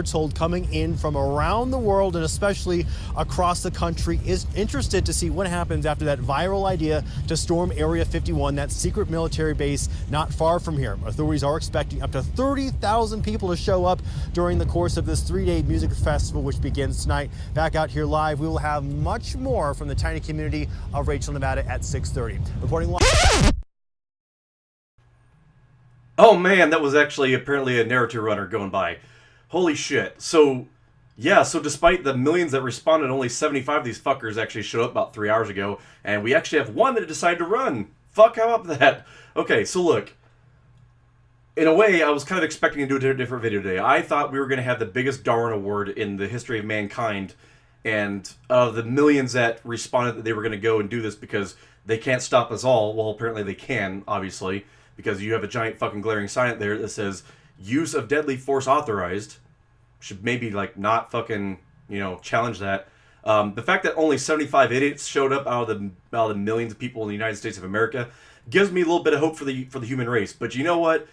told coming in from around the world and especially across the country is interested to see what happens after that viral idea to storm Area 51, that secret military base not far from here. Authorities are expecting up to 30,000 people to show up during the course of this three-day music festival, which begins tonight. Back out here live, we will have much more from the tiny community of Rachel, Nevada at 6:30. Reporting live. Oh man, that was actually apparently a narrative runner going by. Holy shit. So, yeah, so despite the millions that responded, only 75 of these fuckers actually showed up about 3 hours ago, and we actually have one that decided to run. Fuck, how about that? Okay, so look. In a way, I was kind of expecting to do a different video today. I thought we were going to have the biggest Darwin Award in the history of mankind, and the millions that responded that they were going to go and do this because they can't stop us all. Well, apparently they can, obviously, because you have a giant fucking glaring sign there that says use of deadly force authorized. Should maybe like not fucking, challenge that. The fact that only 75 idiots showed up out of the millions of people in the United States of America gives me a little bit of hope for the human race. But you know what?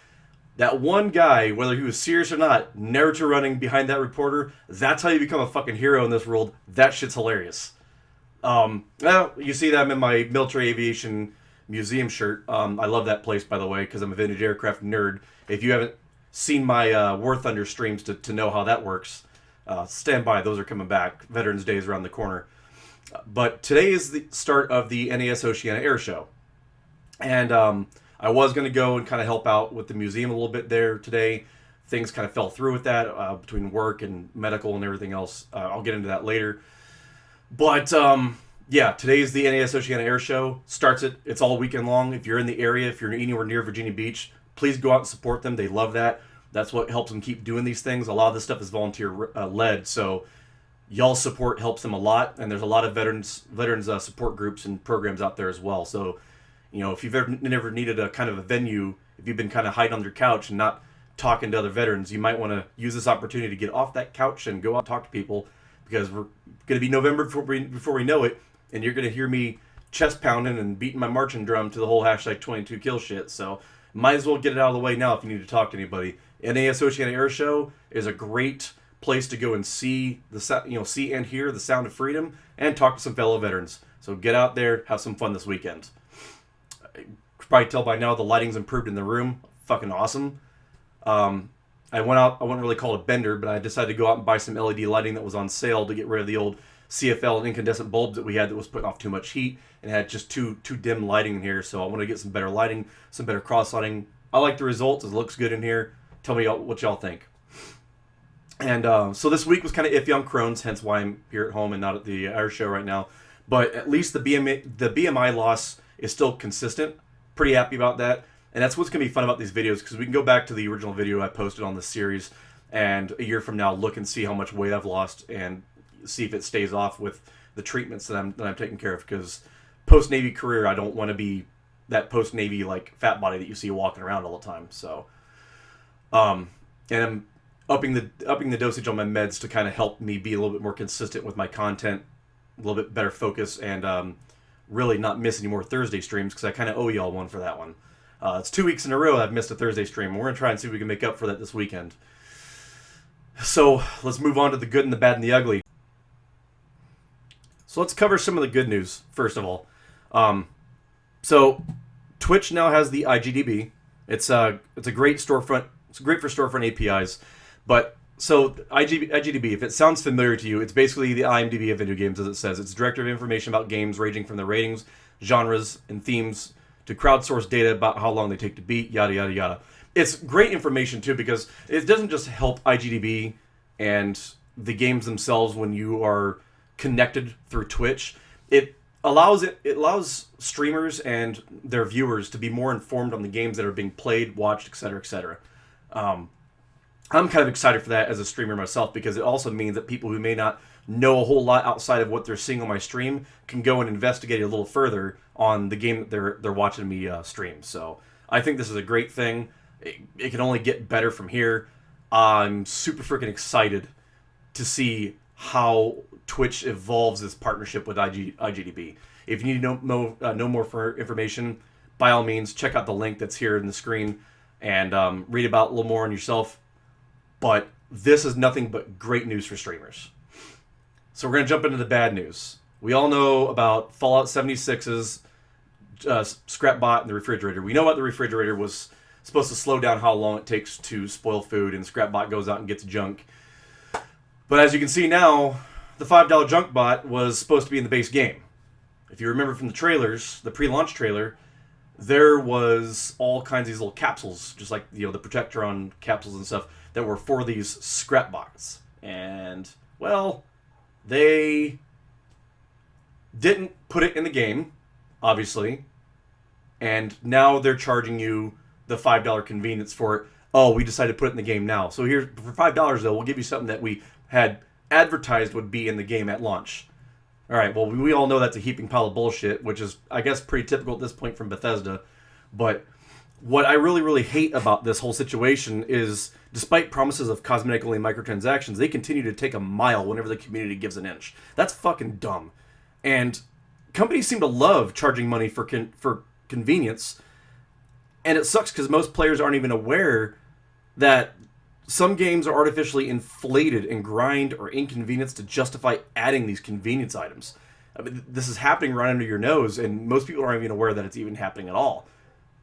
That one guy, whether he was serious or not, narrative running behind that reporter, that's how you become a fucking hero in this world. That shit's hilarious. Well, you see that I'm in my military aviation museum shirt. I love that place, by the way, because I'm a vintage aircraft nerd. If you haven't seen my War Thunder streams to know how that works, stand by. Those are coming back. Veterans Day is around the corner. But today is the start of the NAS Oceana Air Show. And I was going to go and kind of help out with the museum a little bit there today. Things kind of fell through with that between work and medical and everything else. I'll get into that later. But yeah, today is the NAS Oceana Air Show. It's all weekend long. If you're in the area, if you're anywhere near Virginia Beach, please go out and support them. They love that. That's what helps them keep doing these things. A lot of this stuff is volunteer led, so y'all's support helps them a lot. And there's a lot of veterans support groups and programs out there as well. So, if you've never needed a kind of a venue, if you've been kind of hiding on your couch and not talking to other veterans, you might want to use this opportunity to get off that couch and go out and talk to people, because we're going to be November before we know it, and you're going to hear me chest pounding and beating my marching drum to the whole hashtag 22 kill shit. So might as well get it out of the way now if you need to talk to anybody. NAS Oceana Air Show is a great place to go and see see and hear the sound of freedom and talk to some fellow veterans. So get out there, have some fun this weekend. You could probably tell by now the lighting's improved in the room. Fucking awesome. I wouldn't really call it a bender, but I decided to go out and buy some LED lighting that was on sale to get rid of the old CFL and incandescent bulbs that we had that was putting off too much heat and had just too dim lighting in here. So I want to get some better lighting, some better cross lighting. I like the results. It looks good in here. Tell me what y'all think. And so this week was kind of iffy on Crohn's, hence why I'm here at home and not at the air show right now. But at least the BMI loss is still consistent. Pretty happy about that. And that's what's going to be fun about these videos, because we can go back to the original video I posted on this series and a year from now look and see how much weight I've lost and see if it stays off with the treatments that I'm taking care of. Because post-Navy career, I don't want to be that post-Navy like fat body that you see walking around all the time. So, and I'm upping the dosage on my meds to kind of help me be a little bit more consistent with my content, a little bit better focus, and really not miss any more Thursday streams, because I kind of owe y'all one for that one. It's 2 weeks in a row I've missed a Thursday stream, and we're going to try and see if we can make up for that this weekend. So let's move on to the good and the bad and the ugly. So let's cover some of the good news, first of all. So Twitch now has the IGDB. It's a great storefront. It's great for storefront APIs. But so IGDB, if it sounds familiar to you, it's basically the IMDb of video games, as it says. It's a directory of information about games, ranging from the ratings, genres, and themes to crowdsource data about how long they take to beat, yada, yada, yada. It's great information, too, because it doesn't just help IGDB and the games themselves when you are connected through Twitch. It allows streamers and their viewers to be more informed on the games that are being played, watched, etc., etc. I'm kind of excited for that as a streamer myself, because it also means that people who may not know a whole lot outside of what they're seeing on my stream can go and investigate a little further on the game that they're watching me stream. So I think this is a great thing. It can only get better from here. I'm super freaking excited to see how Twitch evolves this partnership with IGDB. If you need to know more for information, by all means, check out the link that's here in the screen and read about it a little more on yourself. But this is nothing but great news for streamers. So we're going to jump into the bad news. We all know about Fallout 76's scrap bot in the refrigerator. We know about the refrigerator was supposed to slow down how long it takes to spoil food, and the scrap bot goes out and gets junk. But as you can see now, the $5 junk bot was supposed to be in the base game. If you remember from the trailers, the pre-launch trailer, there was all kinds of these little capsules, just like the Protectron capsules and stuff, that were for these scrap bots. And, well, they didn't put it in the game, obviously, and now they're charging you the $5 convenience for it. Oh, we decided to put it in the game now. So here, for $5 though, we'll give you something that we had advertised would be in the game at launch. All right, well, we all know that's a heaping pile of bullshit, which is, I guess, pretty typical at this point from Bethesda. But what I really, really hate about this whole situation is, despite promises of cosmetic-only microtransactions, they continue to take a mile whenever the community gives an inch. That's fucking dumb. And companies seem to love charging money for convenience, and it sucks because most players aren't even aware that some games are artificially inflated and grind or inconvenienced to justify adding these convenience items. I mean, this is happening right under your nose, and most people aren't even aware that it's even happening at all.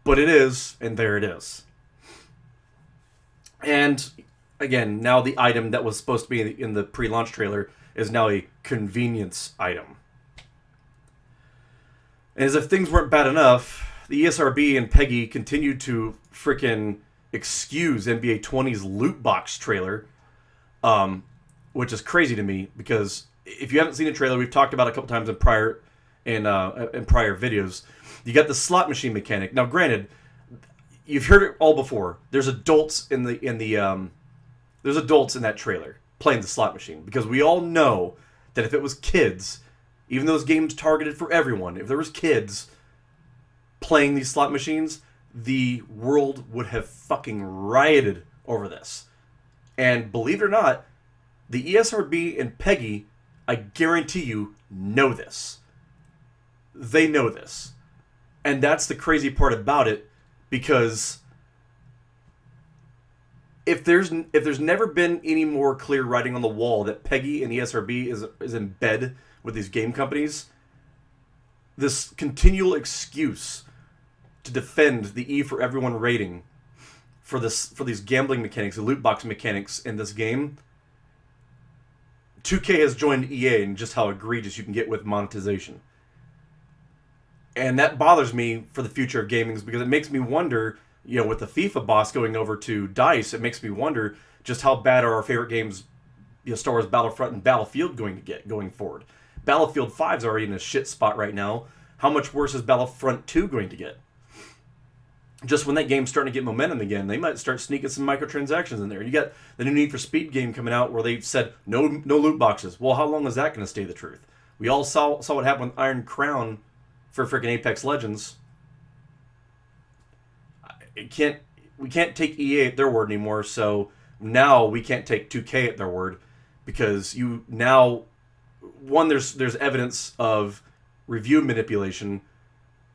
But it is, and there it is. And again, now the item that was supposed to be in the pre-launch trailer is now a convenience item. And as if things weren't bad enough, the ESRB and Peggy continued to frickin' excuse NBA 20's loot box trailer, which is crazy to me, because if you haven't seen the trailer, we've talked about it a couple times in prior videos. You got the slot machine mechanic. Now, granted, you've heard it all before. There's adults in there's adults in that trailer playing the slot machine, because we all know that if it was kids, even though this game's targeted for everyone, if there was kids playing these slot machines, the world would have fucking rioted over this. And believe it or not, the ESRB and Peggy, I guarantee you, know this. They know this. And that's the crazy part about it, because if there's never been any more clear writing on the wall that Peggy and ESRB is in bed with these game companies, this continual excuse to defend the E for everyone rating for these gambling mechanics, the loot box mechanics in this game, 2K has joined EA in just how egregious you can get with monetization. And that bothers me for the future of gaming, because it makes me wonder, with the FIFA boss going over to DICE, it makes me wonder just how bad are our favorite games, Star Wars Battlefront and Battlefield going to get going forward. Battlefield 5 is already in a shit spot right now. How much worse is Battlefront 2 going to get? Just when that game's starting to get momentum again, they might start sneaking some microtransactions in there. You got the new Need for Speed game coming out where they said no loot boxes. Well, how long is that going to stay the truth? We all saw what happened with Iron Crown for freaking Apex Legends. We can't take EA at their word anymore, so now we can't take 2K at their word, because there's evidence of review manipulation,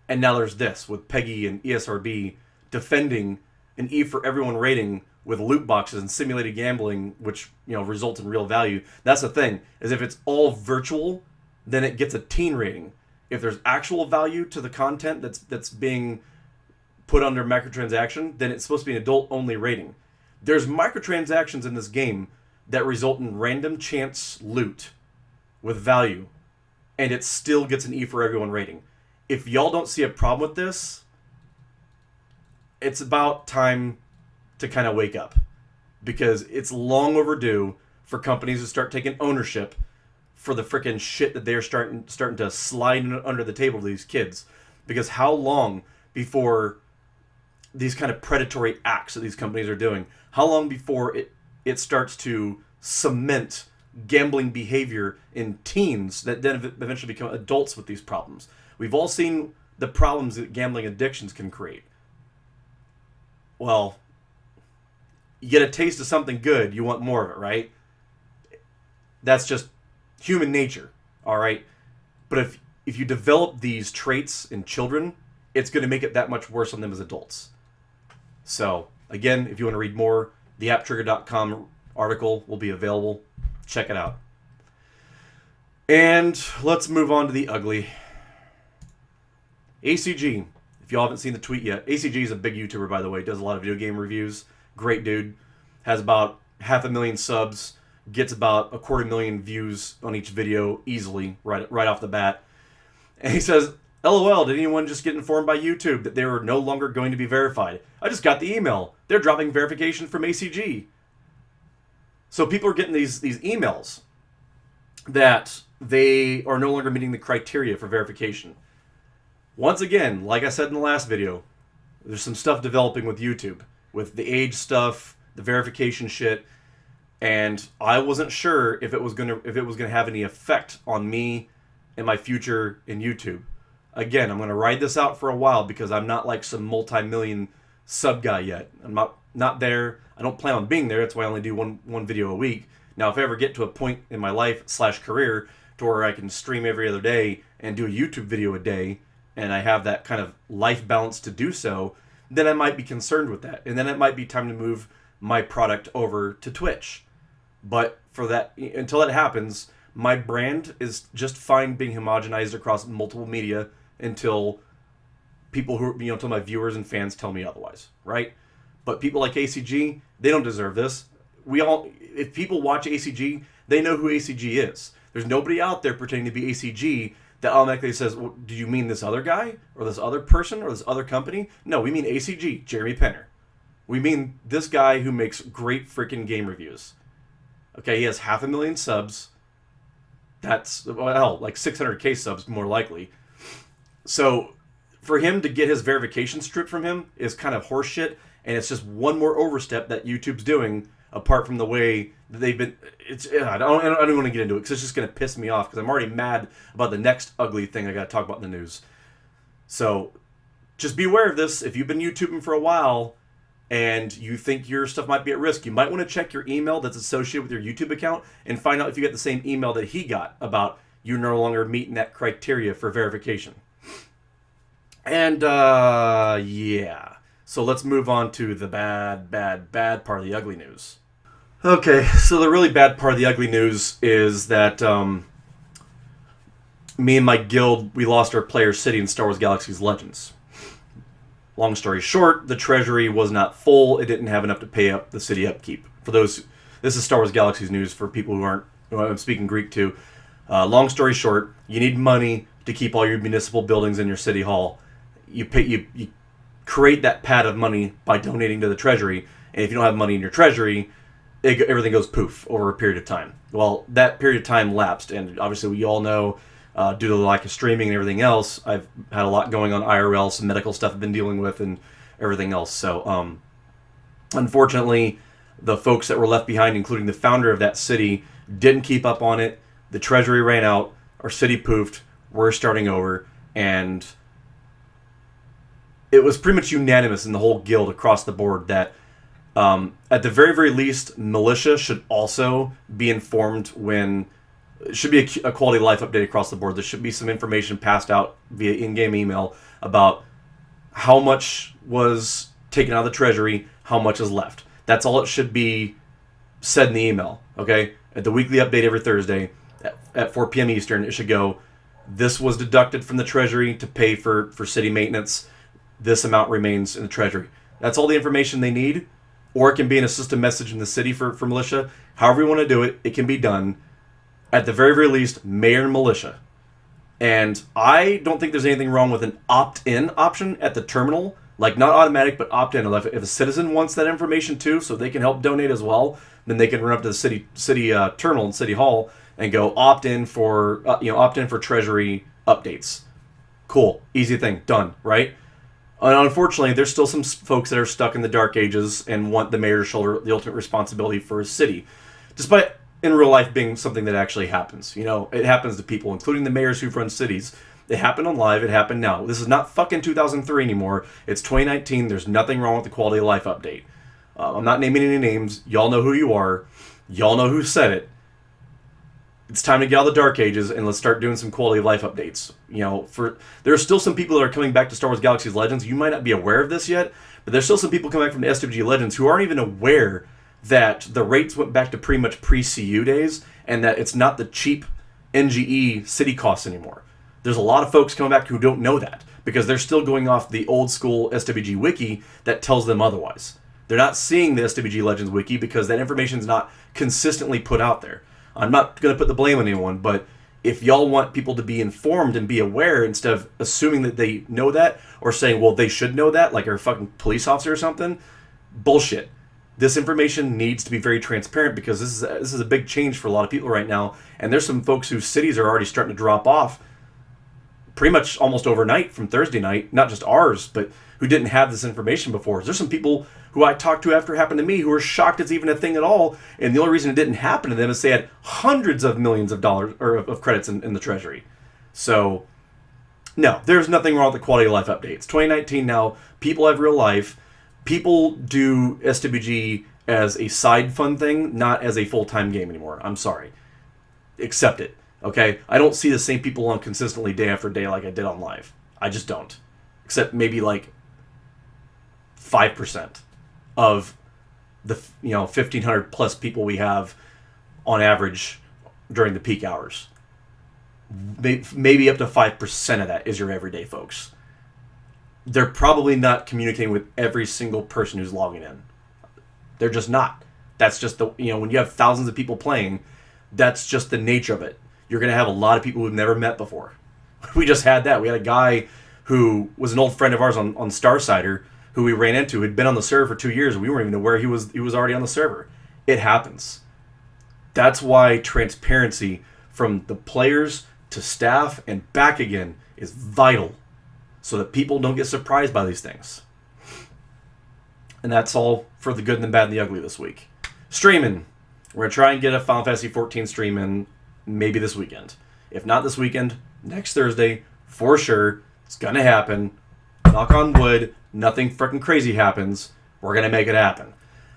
and now there's this with Peggy and ESRB defending an E for everyone rating with loot boxes and simulated gambling, which results in real value. That's the thing, is if it's all virtual, then it gets a teen rating. If there's actual value to the content that's being put under microtransaction, then it's supposed to be an adult-only rating. There's microtransactions in this game that result in random chance loot with value, and it still gets an E for everyone rating. If y'all don't see a problem with this, it's about time to kind of wake up, because it's long overdue for companies to start taking ownership for the freaking shit that they're starting to slide under the table to these kids. Because how long before these kind of predatory acts that these companies are doing, how long before it starts to cement gambling behavior in teens that then eventually become adults with these problems? We've all seen the problems that gambling addictions can create. Well, you get a taste of something good, you want more of it, right? That's just human nature, all right? But if you develop these traits in children, it's going to make it that much worse on them as adults. So, again, if you want to read more, theapptrigger.com article will be available. Check it out. And let's move on to the ugly. ACG. If y'all haven't seen the tweet yet, ACG is a big YouTuber, by the way. Does a lot of video game reviews. Great dude. Has about 500,000 subs. Gets about 250,000 views on each video easily, right off the bat. And he says, LOL, did anyone just get informed by YouTube that they were no longer going to be verified? I just got the email. They're dropping verification from ACG. So people are getting these emails that they are no longer meeting the criteria for verification. Once again, like I said in the last video, there's some stuff developing with YouTube, with the age stuff, the verification shit, and I wasn't sure if it was gonna have any effect on me and my future in YouTube. Again, I'm gonna ride this out for a while because I'm not like some multi-million sub guy yet. I'm not there. I don't plan on being there. That's why I only do one video a week. Now, if I ever get to a point in my life / career to where I can stream every other day and do a YouTube video a day, and I have that kind of life balance to do so, then I might be concerned with that. And then it might be time to move my product over to Twitch. But for that, until that happens, my brand is just fine being homogenized across multiple media until people who, until my viewers and fans tell me otherwise, right? But people like ACG, they don't deserve this. If people watch ACG, they know who ACG is. There's nobody out there pretending to be ACG that automatically says, well, do you mean this other guy? Or this other person? Or this other company? No, we mean ACG, Jeremy Penner. We mean this guy who makes great freaking game reviews. Okay, he has 500,000 subs. That's, well, like 600k subs, more likely. So, for him to get his verification stripped from him is kind of horseshit, and it's just one more overstep that YouTube's doing, apart from the way that they've been. I don't want to get into it because it's just going to piss me off because I'm already mad about the next ugly thing I got to talk about in the news. So just be aware of this. If you've been YouTubing for a while and you think your stuff might be at risk, you might want to check your email that's associated with your YouTube account and find out if you get the same email that he got about you no longer meeting that criteria for verification. And yeah. So let's move on to the bad part of the ugly news. Okay, so the really bad part of the ugly news is that me and my guild, we lost our player city in Star Wars Galaxy's Legends. Long story short, the treasury was not full. It didn't have enough to pay up the city upkeep. For those, this is Star Wars Galaxy's news for people who I'm speaking Greek to. Long story short, you need money to keep all your municipal buildings in your city hall. You create that pad of money by donating to the treasury, and if you don't have money in your treasury, everything goes poof over a period of time. Well, that period of time lapsed, and obviously we all know, due to the lack of streaming and everything else, I've had a lot going on IRL, some medical stuff I've been dealing with, and everything else. So, unfortunately, the folks that were left behind, including the founder of that city, didn't keep up on it. The treasury ran out, our city poofed, we're starting over, and it was pretty much unanimous in the whole guild across the board that at the very, very least, militia should also be informed when it should be a quality of life update across the board. There should be some information passed out via in-game email about how much was taken out of the treasury, how much is left. That's all it should be said in the email, okay? At the weekly update every Thursday at 4 p.m. Eastern, it should go, this was deducted from the treasury to pay for city maintenance. This amount remains in the treasury. That's all the information they need. Or it can be in a system message in the city for militia. However you want to do it, it can be done. At the very, very least, mayor and militia. And I don't think there's anything wrong with an opt-in option at the terminal. Like, not automatic, but opt-in. If a citizen wants that information too, so they can help donate as well, then they can run up to the city terminal and city hall and go opt-in for treasury updates. Cool. Easy thing. Done. Right? And unfortunately, there's still some folks that are stuck in the dark ages and want the mayor to shoulder the ultimate responsibility for his city. Despite, in real life, being something that actually happens. You know, it happens to people, including the mayors who've run cities. It happened on live. It happened now. This is not fucking 2003 anymore. It's 2019. There's nothing wrong with the quality of life update. I'm not naming any names. Y'all know who you are. Y'all know who said it. It's time to get out of the dark ages and let's start doing some quality of life updates. You know, there are still some people that are coming back to Star Wars Galaxy's Legends. You might not be aware of this yet, but there's still some people coming back from the SWG Legends who aren't even aware that the rates went back to pretty much pre-CU days, and that it's not the cheap NGE city costs anymore. There's a lot of folks coming back who don't know that because they're still going off the old school SWG wiki that tells them otherwise. They're not seeing the SWG Legends wiki because that information is not consistently put out there. I'm not going to put the blame on anyone, but if y'all want people to be informed and be aware instead of assuming that they know that or saying, well, they should know that, like they're a fucking police officer or something, bullshit. This information needs to be very transparent because this is a big change for a lot of people right now, and there's some folks whose cities are already starting to drop off pretty much almost overnight from Thursday night, not just ours, but who didn't have this information before. There's some people who I talked to after it happened to me who were shocked it's even a thing at all, and the only reason it didn't happen to them is they had hundreds of millions of dollars or of credits in the treasury. So, no, there's nothing wrong with the quality of life updates. 2019 now, people have real life. People do SWG as a side fun thing, not as a full-time game anymore. I'm sorry. Accept it. Okay? I don't see the same people on consistently day after day like I did on live. I just don't. Except maybe like 5% of the 1,500 plus people we have on average during the peak hours. Maybe up to 5% of that is your everyday folks. They're probably not communicating with every single person who's logging in. They're just not. That's just the, when you have thousands of people playing, that's just the nature of it. You're going to have a lot of people we've never met before. We just had that. We had a guy who was an old friend of ours on Starsider who we ran into, who'd been on the server for 2 years, and we weren't even aware he was already on the server. It happens. That's why transparency from the players to staff and back again is vital, so that people don't get surprised by these things. And that's all for the good and the bad and the ugly this week. Streaming. We're going to try and get a Final Fantasy 14 stream in maybe this weekend. If not this weekend, next Thursday, for sure. It's going to happen. Knock on wood. Nothing freaking crazy happens. We're going to make it happen.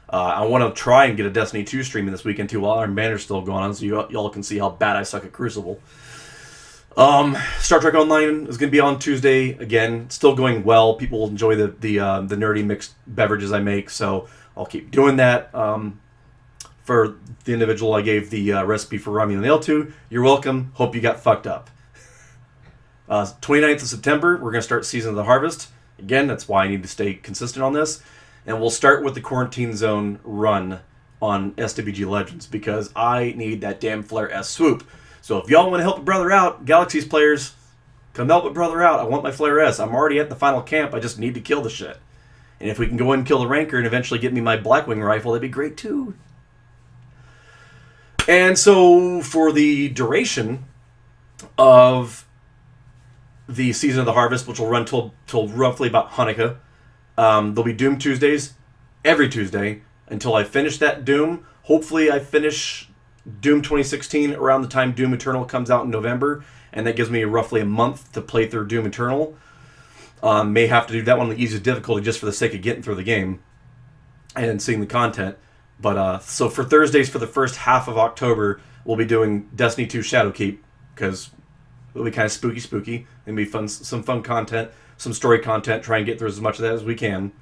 I want to try and get a Destiny 2 stream in this weekend too while Iron Banner's still going on, so y'all can see how bad I suck at Crucible. Star Trek Online is going to be on Tuesday again. Still going well. People enjoy the nerdy mixed beverages I make, so I'll keep doing that. For the individual I gave the recipe for ramen nail to, you're welcome. Hope you got fucked up. 29th of September, we're going to start Season of the Harvest. Again, that's why I need to stay consistent on this. And we'll start with the Quarantine Zone run on SWG Legends because I need that damn Flare S swoop. So if y'all want to help a brother out, Galaxies players, come help a brother out. I want my Flare S. I'm already at the final camp. I just need to kill the shit. And if we can go in and kill the Ranker and eventually get me my Blackwing rifle, that'd be great too. And so for the duration of the Season of the Harvest, which will run till roughly about Hanukkah, there'll be Doom Tuesdays every Tuesday until I finish that Doom. Hopefully I finish Doom 2016 around the time Doom Eternal comes out in November, and that gives me roughly a month to play through Doom Eternal. May have to do that one on the easiest difficulty just for the sake of getting through the game and seeing the content. But so for Thursdays for the first half of October, we'll be doing Destiny 2 Shadowkeep because it'll be kind of spooky. It'll be fun, some fun content, some story content. Try and get through as much of that as we can.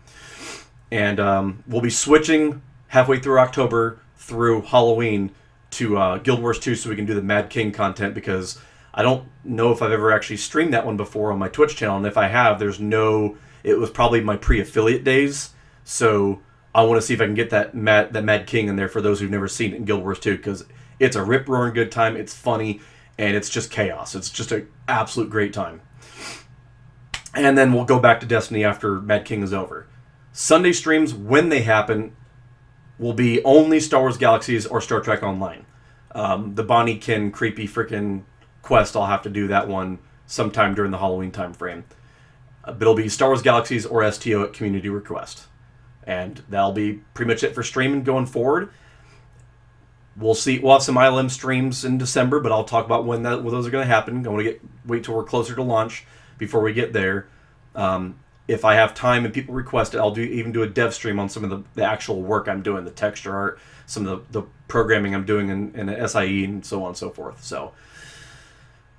And we'll be switching halfway through October through Halloween to Guild Wars 2 so we can do the Mad King content because I don't know if I've ever actually streamed that one before on my Twitch channel. And if I have, it was probably my pre-affiliate days. So I want to see if I can get that Mad King in there for those who've never seen it in Guild Wars 2 because it's a rip-roaring good time. It's funny. And it's just chaos. It's just an absolute great time. And then we'll go back to Destiny after Mad King is over. Sunday streams, when they happen, will be only Star Wars Galaxies or Star Trek Online. The Bonnie Kin creepy freaking quest, I'll have to do that one sometime during the Halloween time frame. But it'll be Star Wars Galaxies or STO at community request. And that'll be pretty much it for streaming going forward. We'll see. We'll have some ILM streams in December, but I'll talk about when those are going to happen. I want to wait till we're closer to launch before we get there. If I have time and people request it, I'll even do a dev stream on some of the actual work I'm doing, the texture art, some of the programming I'm doing in SIE, and so on and so forth. So,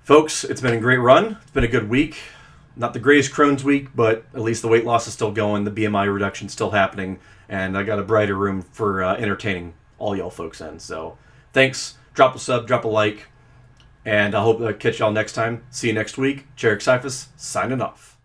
folks, it's been a great run. It's been a good week. not the greatest Crohn's week, but at least the weight loss is still going, the BMI reduction still happening, and I got a brighter room for entertaining all y'all folks in. So thanks. Drop a sub, drop a like, and I hope to catch y'all next time. See you next week. Jarek Cyphus, signing off.